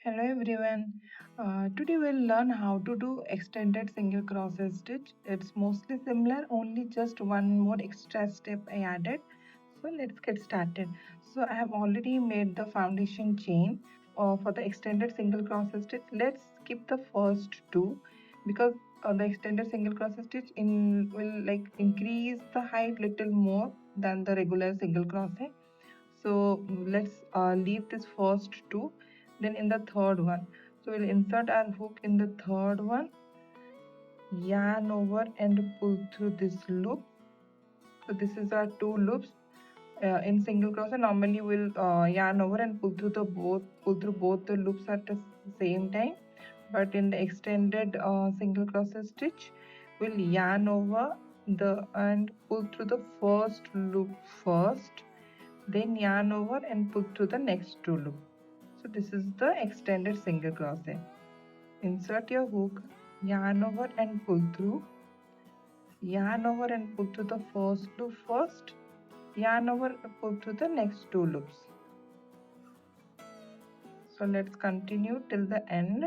Hello everyone. Today we'll learn how to do extended single crochet stitch. It's mostly similar, only just one more extra step I added. So let's get started. So I have already made the foundation chain for the extended single crochet stitch. Let's skip the first two because the extended single crochet stitch will like increase the height little more than the regular single crochet. So let's leave this first two. Then in the third one, so we'll insert our hook in the third one, yarn over and pull through this loop. So this is our two loops. In single crochet normally we'll yarn over and pull through both the loops at the same time, but in the extended single crochet stitch we'll yarn over the and pull through the first loop first, then yarn over and pull through the next two loops. So this is the extended single crochet. Insert your hook, yarn over and pull through, yarn over and pull through the first loop first, yarn over and pull through the next two loops. So let's continue till the end.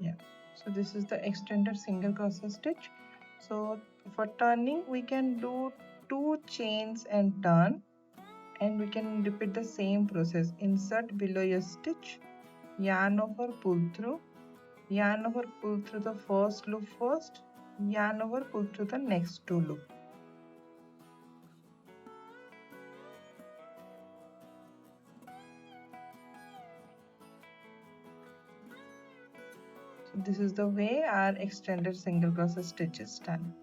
Yeah, so this is the extended single crochet stitch. So for turning we can do 2 chains and turn, and we can repeat the same process. Insert below your stitch, yarn over, pull through, yarn over, pull through the first loop first, yarn over, pull through the next two loops. So this is the way our extended single crochet stitch is done.